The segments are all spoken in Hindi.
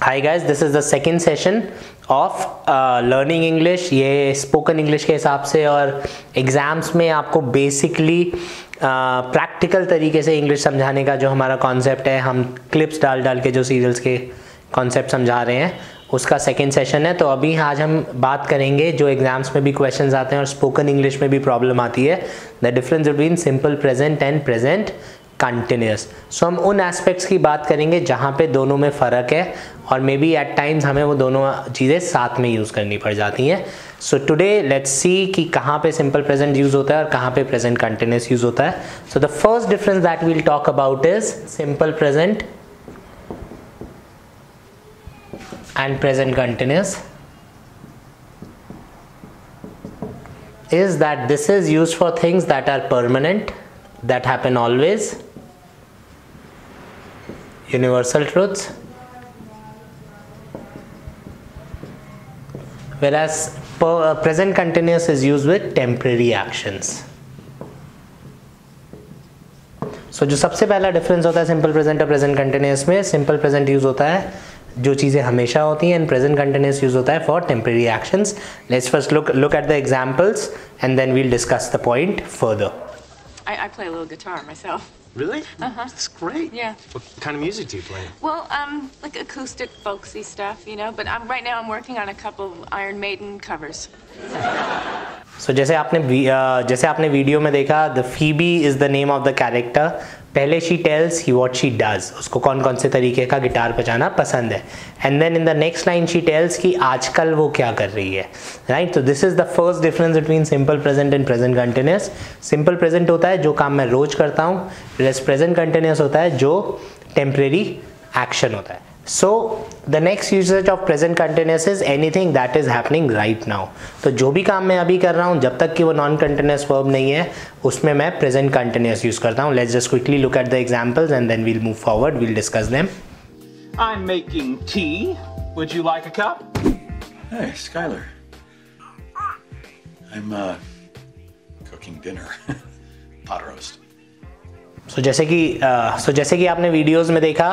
Hi guys, this is the second session of learning English. ये स्पोकन इंग्लिश के हिसाब से और एग्ज़ाम्स में आपको बेसिकली प्रैक्टिकल तरीके से इंग्लिश समझाने का जो हमारा कॉन्सेप्ट है, हम क्लिप्स डाल डाल के जो सीरियल्स के कॉन्सेप्ट समझा रहे हैं, उसका सेकेंड सेशन है। तो अभी आज हम बात करेंगे जो एग्ज़ाम्स में भी क्वेश्चंस आते हैं और स्पोकन इंग्लिश में भी प्रॉब्लम आती है, the difference between simple present and present continuous. So हम उन एस्पेक्ट्स की बात करेंगे जहाँ पे दोनों में फ़र्क है और मे बी एट टाइम्स हमें वो दोनों चीज़ें साथ में यूज़ करनी पड़ जाती हैं। सो टुडे लेट्स सी कि कहाँ पे सिंपल प्रेजेंट यूज़ होता है और कहाँ पे प्रेजेंट कंटिन्यूस यूज़ होता है। So the first difference that we'll talk about is simple present and present continuous is that this is used for things that are permanent, that happen always, universal truths, whereas present continuous is used with temporary actions. So जो सबसे पहला डिफरेंस होता है सिंपल प्रेजेंट और प्रेजेंट कंटिन्यूस में, सिंपल प्रेजेंट यूज होता है जो चीज़ें हमेशा होती हैं एंड प्रेजेंट कंटिन्यूस यूज होता है for temporary actions. Let's first look at the examples and then we'll discuss the point further. I play a little guitar myself. Really? Uh-huh. That's great. Yeah. What kind of music do you play? Well, like acoustic, folksy stuff, you know. But right now I'm working on a couple of Iron Maiden covers. So जैसे आपने वीडियो में देखा, the Phoebe is the name of the character. पहले she tells he what she does, उसको कौन कौन से तरीके का गिटार बजाना पसंद है, and then in the next line she tells कि आजकल वो क्या कर रही है, राइट। तो this is the first difference between simple present and present continuous. Simple present होता है जो काम मैं रोज करता हूँ, प्रेजेंट कंटिन्यूस होता है जो टेम्परेरी एक्शन होता है। So the next usage of present continuous is anything that is happening right now. तो जो भी काम मैं अभी कर रहा हूँ, जब तक कि वो नॉन कंटिन्यूस वर्ब नहीं है, उसमें मैं present continuous यूज करता हूँ। Let's just quickly look at the examples and then we'll move forward. We'll discuss them. I'm making tea. Would you like a cup? Hey, Skylar. I'm cooking dinner. Pot roast. So जैसे कि आपने वीडियोस में देखा,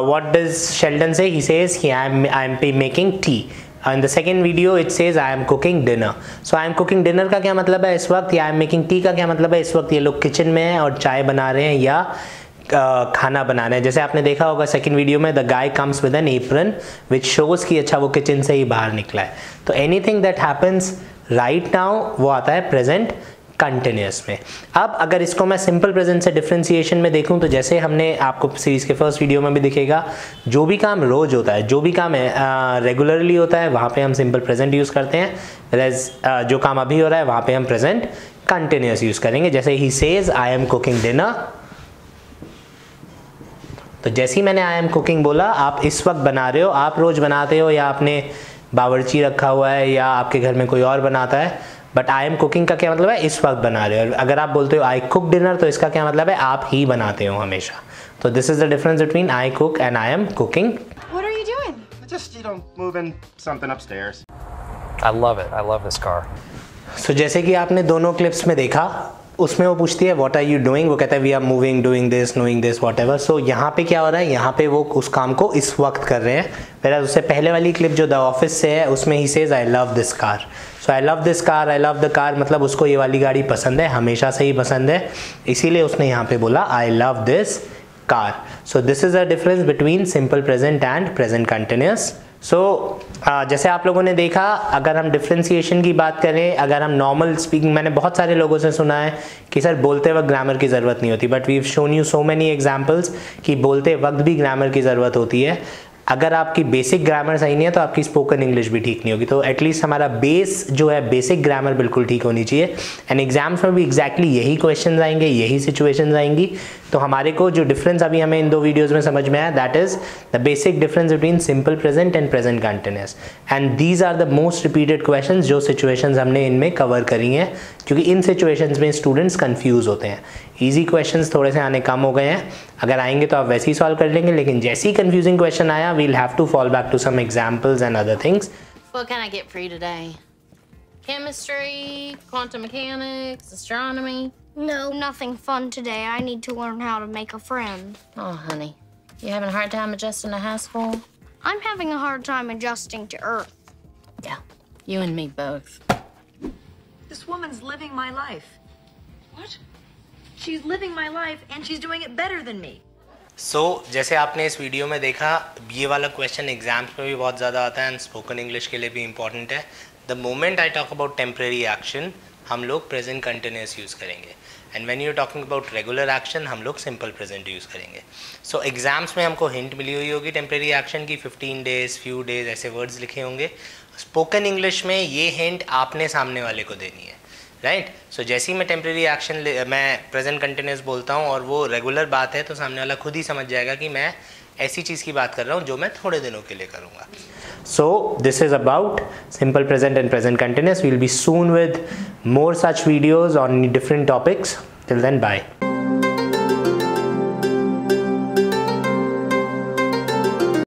what does Sheldon say? He says कि I am making tea. In the second video it says I am cooking dinner. So I am cooking dinner का क्या मतलब है इस वक्त, या I am making tea का क्या मतलब है इस वक्त ये लोग किचन में हैं और चाय बना रहे हैं या खाना बना रहे हैं। जैसे आपने देखा होगा सेकंड वीडियो में, the guy comes with an apron which shows कि अच्छा वो किचन से ही बाहर निकला है। तो anything that happens right now वो आता है प्रेजेंट कंटिन्यूस में। अब अगर इसको मैं सिंपल प्रेजेंट से डिफरेंशिएशन में देखूं, तो जैसे हमने आपको सीरीज के फर्स्ट वीडियो में भी दिखेगा, जो भी काम रोज होता है, जो भी काम रेगुलरली होता है, वहाँ पे हम सिंपल प्रेजेंट यूज़ करते हैं। जो काम अभी हो रहा है वहाँ पे हम प्रेजेंट कंटिन्यूस यूज़ करेंगे। जैसे he says I am cooking dinner, तो जैसे ही मैंने आई एम कुकिंग बोला, आप इस वक्त बना रहे हो, आप रोज़ बनाते हो या आपने बावर्ची रखा हुआ है या आपके घर में कोई और बनाता है, बट आई एम कुकिंग का क्या मतलब है इस वक्त बना रहे हो। अगर आप बोलते हो आई कुक डिनर, तो इसका क्या मतलब है आप ही बनाते हो हमेशा। तो this is the difference between I cook and I am cooking. What are you doing? Just, moving something upstairs. I love it. I love this car. So जैसे कि आपने दोनों क्लिप्स में देखा, उसमें वो पूछती है व्हाट आर यू डूइंग, वो कहता है we are moving, doing this whatever. So यहाँ पे क्या हो रहा है, यहाँ पे वो उस काम को इस वक्त कर रहे हैं। फिर उससे पहले वाली क्लिप जो द ऑफिस से है, उसमें he says I love this car. So I love this car, I love the car, मतलब उसको ये वाली गाड़ी पसंद है, हमेशा से ही पसंद है, इसीलिए उसने यहाँ पे बोला I love this car. So this is a difference between simple present and present continuous. जैसे आप लोगों ने देखा, अगर हम डिफ्रेंसिएशन की बात करें, अगर हम नॉर्मल स्पीकिंग, मैंने बहुत सारे लोगों से सुना है कि सर बोलते वक्त ग्रामर की ज़रूरत नहीं होती, but we have shown you so many examples कि बोलते वक्त भी ग्रामर की ज़रूरत होती है। अगर आपकी बेसिक ग्रामर सही नहीं है तो आपकी स्पोकन इंग्लिश भी ठीक नहीं होगी। तो एटलीस्ट हमारा बेस जो है, बेसिक ग्रामर बिल्कुल ठीक होनी चाहिए। एंड एग्जाम्स में भी एग्जैक्टली यही क्वेश्चन आएंगे, यही सिचुएशंस आएंगी। तो हमारे को जो डिफरेंस अभी हमें इन दो वीडियोज़ में समझ में आया, that is the basic difference between simple present and present continuous. And these are the most repeated questions जो सिचुएशंस हमने इनमें कवर करी हैं, क्योंकि इन सिचुएशंस में स्टूडेंट्स कंफ्यूज होते हैं। ईजी क्वेश्चंस थोड़े से आने कम हो गए हैं, अगर आएंगे तो आप वैसे ही सॉल्व कर लेंगे, लेकिन जैसे ही कंफ्यूजिंग क्वेश्चन आया, we'll have to fall back to some examples and other things. What can I get for you today? Chemistry, quantum mechanics, astronomy? No, nothing fun today. I need to learn how to make a friend. Oh, honey. You having a hard time adjusting to high school? I'm having a hard time adjusting to Earth. Yeah, you and me both. This woman's living my life. What? She's living my life and she's doing it better than me. जैसे आपने इस वीडियो में देखा, ये वाला क्वेश्चन एग्जाम्स में भी बहुत ज़्यादा आता है एंड स्पोकन इंग्लिश के लिए भी इंपॉर्टेंट है. The moment I talk about temporary action, हम लोग प्रेजेंट कंटिन्यूस यूज़ करेंगे, and when you talking about regular action हम लोग सिंपल प्रेजेंट यूज़ करेंगे. सो एग्जाम्स में हमको हिंट मिली हुई होगी टेम्परेरी एक्शन की, 15 डेज, फ्यू डेज, ऐसे वर्ड्स लिखे होंगे. स्पोकन इंग्लिश में ये हिंट आपने सामने वाले को देनी है, राइट. सो जैसे ही मैं टेम्परेरी एक्शन मैं प्रेजेंट कंटिन्यूस बोलता हूँ और वो रेगुलर बात है, तो सामने वाला खुद ही समझ जाएगा कि मैं ऐसी चीज़ की बात कर रहा हूँ जो मैं थोड़े दिनों के लिए करूँगा. So this is about simple present and present continuous. We will be soon with more such videos on different topics. Till then, bye.